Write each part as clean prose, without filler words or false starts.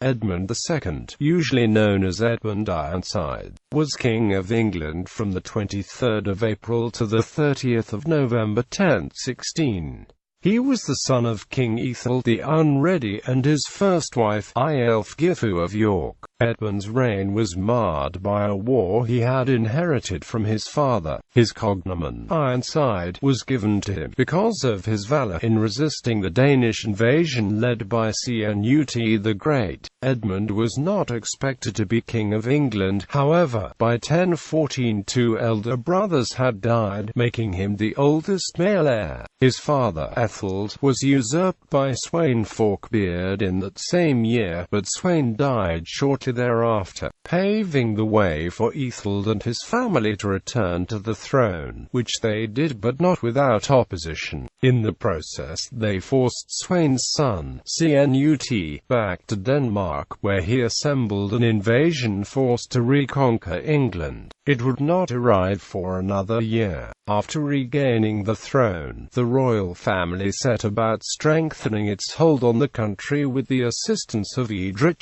Edmund II, usually known as Edmund Ironside, was King of England from the 23rd of April to the 30th of November 1016. He was the son of King Æthelred the Unready and his first wife, Ælfgifu of York. Edmund's reign was marred by a war he had inherited from his father. His cognomen, Ironside, was given to him because of his valor in resisting the Danish invasion led by Cnut the Great. Edmund was not expected to be King of England, however. By 1014 two elder brothers had died, making him the oldest male heir. His father, Æthelred, was usurped by Sweyn Forkbeard in that same year, but Sweyn died shortly thereafter, paving the way for Æthelred and his family to return to the throne, which they did but not without opposition. In the process they forced Sweyn's son, Cnut, back to Denmark, where he assembled an invasion force to reconquer England. It would not arrive for another year. After regaining the throne, the royal family set about strengthening its hold on the country with the assistance of Edrich.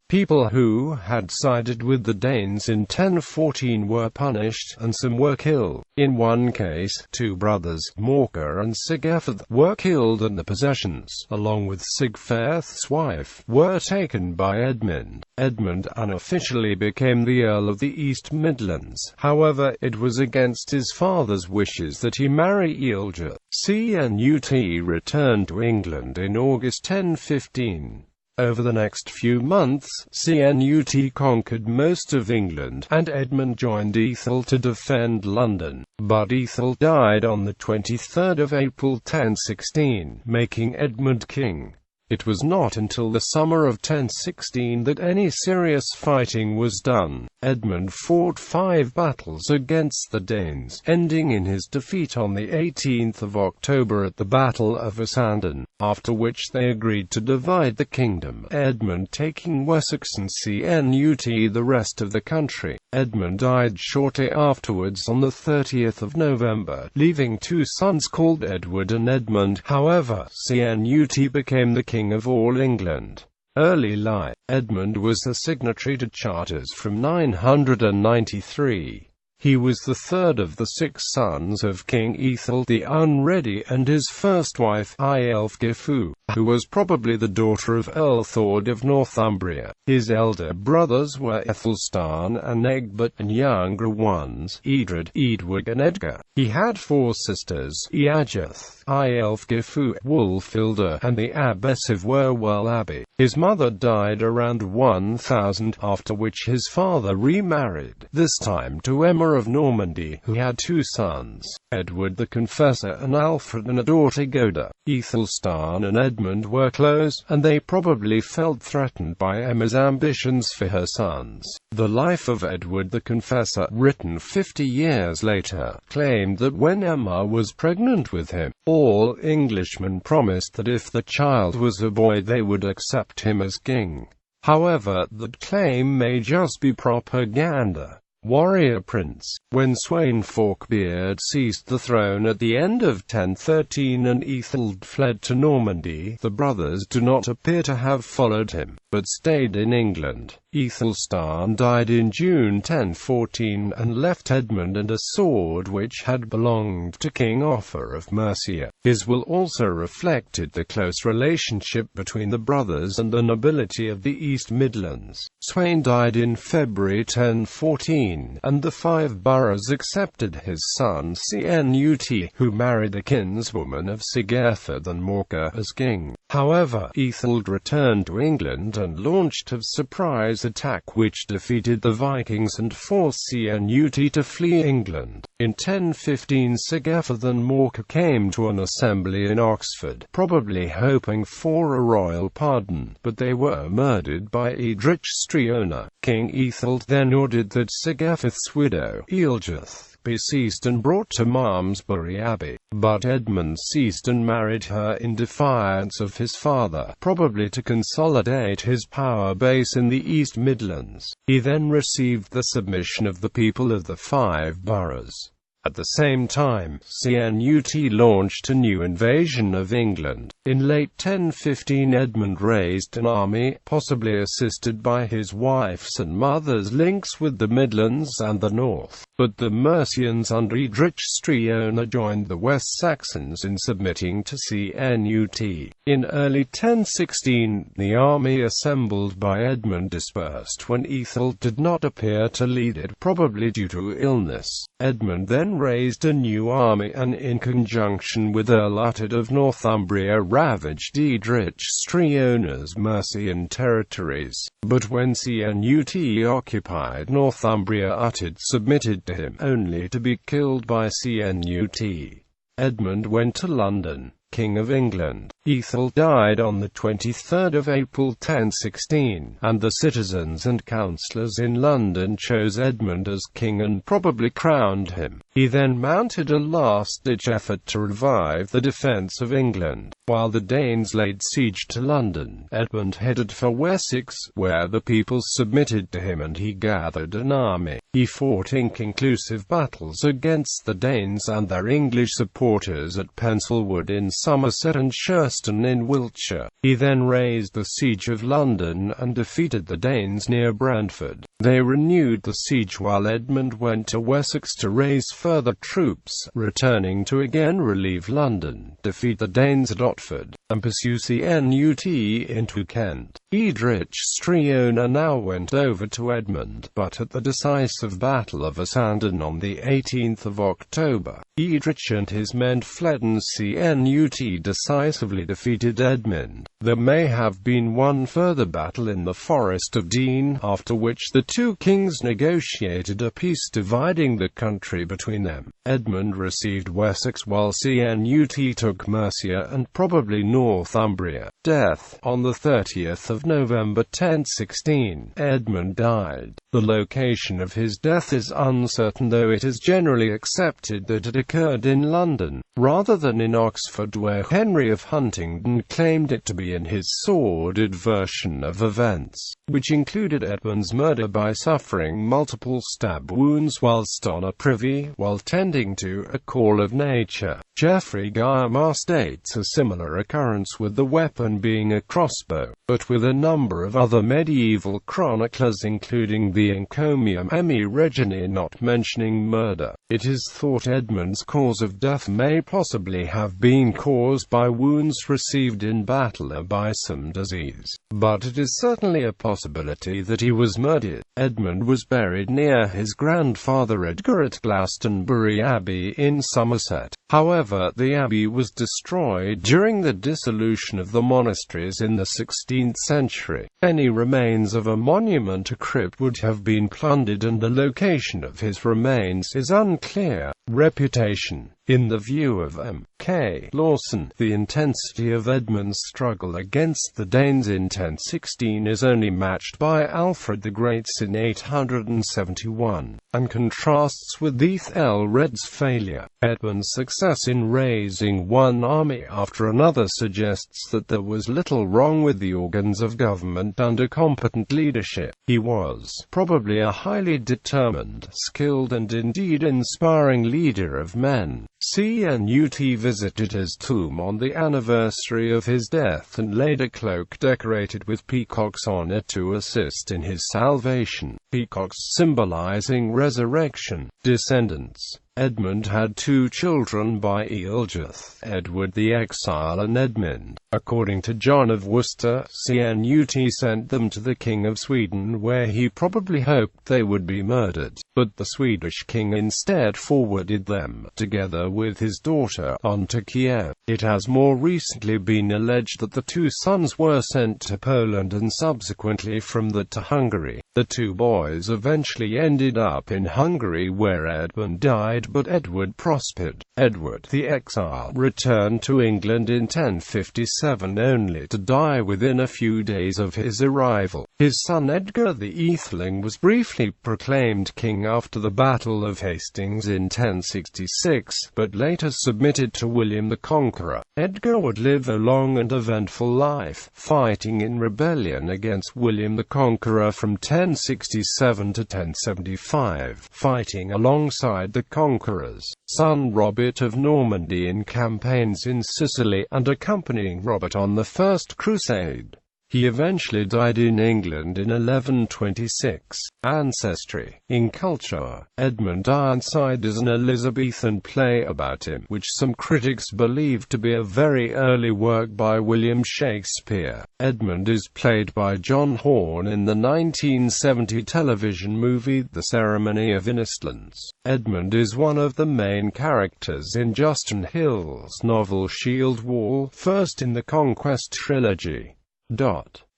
People who had sided with the Danes in 1014 were punished, and some were killed. In one case, two brothers, Morka and Sigefred, were killed and the possessions, along with Sigfeth's wife, were taken by Edmund. Edmund unofficially became the Earl of the East Midlands. However, it was against his father's wishes that he marry Ælfgifu. Cnut returned to England in August 1015. Over the next few months, Cnut conquered most of England, and Edmund joined Æthelred to defend London. But Æthelred died on the 23rd of April 1016, making Edmund king. It was not until the summer of 1016 that any serious fighting was done. Edmund fought 5 battles against the Danes, ending in his defeat on the 18th of October at the Battle of Descendants, after which they agreed to divide the kingdom, Edmund taking Wessex and Cnut the rest of the country. Edmund died shortly afterwards on the 30th of November, leaving 2 sons called Edward and Edmund. However, Cnut became the king of all England. Early life. Edmund was a signatory to charters from 993. He was the third of the 6 sons of King Æthelred the Unready and his first wife, Ælfgifu, who was probably the daughter of Ælfthord of Northumbria. His elder brothers were Æthelstan and Egbert, and younger ones, Edred, Edward and Edgar. He had 4 sisters, Eadgyth, Ælfgifu, Wulfilda, and the abbess of Wherwell Abbey. His mother died around 1000, after which his father remarried, this time to Emma of Normandy, who had 2 sons, Edward the Confessor and Alfred, and a daughter Goda. Æthelstan and Edmund were close, and they probably felt threatened by Emma's ambitions for her sons. The Life of Edward the Confessor, written 50 years later, claimed that when Emma was pregnant with him, all Englishmen promised that if the child was a boy they would accept him as king. However, that claim may just be propaganda. Warrior Prince. When Sweyn Forkbeard seized the throne at the end of 1013 and Æthelred fled to Normandy, the brothers do not appear to have followed him, but stayed in England. Æthelstan died in June 1014 and left Edmund and a sword which had belonged to King Offa of Mercia. His will also reflected the close relationship between the brothers and the nobility of the East Midlands. Sweyn died in February 1014, and the 5 boroughs accepted his son Cnut, who married a kinswoman of Sigefred and Morka, as king. However, Æthelred returned to England and launched a surprise attack which defeated the Vikings and forced Cnut to flee England. In 1015 Sigefred and Morka came to an assembly in Oxford, probably hoping for a royal pardon, but they were murdered by Edrich. King Æthelred then ordered that Sigefred's widow, Ælfgifu, be seized and brought to Malmesbury Abbey, but Edmund seized and married her in defiance of his father, probably to consolidate his power base in the East Midlands. He then received the submission of the people of the 5 boroughs. At the same time, Cnut launched a new invasion of England. In late 1015 Edmund raised an army, possibly assisted by his wife's and mother's links with the Midlands and the North. But the Mercians under Ælfgifu joined the West Saxons in submitting to Cnut. In early 1016, the army assembled by Edmund dispersed when Æthelred did not appear to lead it, probably due to illness. Edmund then raised a new army and, in conjunction with Ælfgifu of Northumbria, ravaged Ælfgifu's Mercian territories. But when Cnut occupied Northumbria, Uhtred submitted to him, only to be killed by Cnut. Edmund went to London, King of England. Æthelred died on the 23rd of April 1016, and the citizens and councillors in London chose Edmund as king and probably crowned him. He then mounted a last-ditch effort to revive the defence of England. While the Danes laid siege to London, Edmund headed for Wessex, where the people submitted to him and he gathered an army. He fought inconclusive battles against the Danes and their English supporters at Penselwood in Somerset and Shurston in Wiltshire. He then raised the siege of London and defeated the Danes near Brentford. They renewed the siege while Edmund went to Wessex to raise further troops, returning to again relieve London, defeat the Danes at Otford, and pursue Cnut into Kent. Ælfgifu now went over to Edmund, but at the decisive Battle of Essendon on the 18th of October, Ælfgifu and his men fled and Cnut decisively defeated Edmund. There may have been one further battle in the Forest of Dean, after which the two kings negotiated a peace dividing the country between them. Edmund received Wessex while Cnut took Mercia and probably Northumbria. Death. On the 30th of November 1016, Edmund died. The location of his death is uncertain, though it is generally accepted that it occurred in London, rather than in Oxford, where Henry of Huntingdon claimed it to be in his sordid version of events, which included Edmund's murder by suffering multiple stab wounds whilst on a privy, while tending to a call of nature. Geoffrey Gaimard states a similar occurrence, with the weapon being a crossbow, but with a number of other medieval chroniclers including the Encomium Emmi Reginae not mentioning murder. It is thought Edmund's cause of death may possibly have been caused by wounds received in battle or by some disease, but it is certainly a possibility that he was murdered. Edmund was buried near his grandfather Edgar at Glastonbury Abbey in Somerset. However, the abbey was destroyed during the dissolution of the monasteries in the 16th century. Any remains of a monument or crypt would have been plundered, and the location of his remains is unclear. Reputation. In the view of M.K. Lawson, the intensity of Edmund's struggle against the Danes in 1016 is only matched by Ælfred the Great's in 871, and contrasts with Æthelred's failure. Edmund's success in raising one army after another suggests that there was little wrong with the organs of government under competent leadership. He was probably a highly determined, skilled and indeed inspiring leader of men. Cnut visited his tomb on the anniversary of his death and laid a cloak decorated with peacocks on it to assist in his salvation. Peacocks symbolizing resurrection. Descendants. Edmund had two children by Ælfgifu, Edward the Exile and Edmund. According to John of Worcester, Cnut sent them to the King of Sweden, where he probably hoped they would be murdered, but the Swedish king instead forwarded them, together with his daughter, on to Kiev. It has more recently been alleged that the two sons were sent to Poland and subsequently from that to Hungary. The two boys eventually ended up in Hungary, where Edmund died, but Edward prospered. Edward the Exile returned to England in 1057 only to die within a few days of his arrival. His son Edgar the Aetheling was briefly proclaimed king after the Battle of Hastings in 1066, but later submitted to William the Conqueror. Edgar would live a long and eventful life, fighting in rebellion against William the Conqueror from 1067 to 1075, fighting alongside the Conqueror's son Robert of Normandy in campaigns in Sicily, and accompanying Robert on the First Crusade. He eventually died in England in 1126. Ancestry. In culture, Edmund Ironside is an Elizabethan play about him, which some critics believe to be a very early work by William Shakespeare. Edmund is played by John Horne in the 1970 television movie The Ceremony of Innocence. Edmund is one of the main characters in Justin Hill's novel Shield Wall, first in the Conquest trilogy.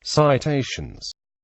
Citations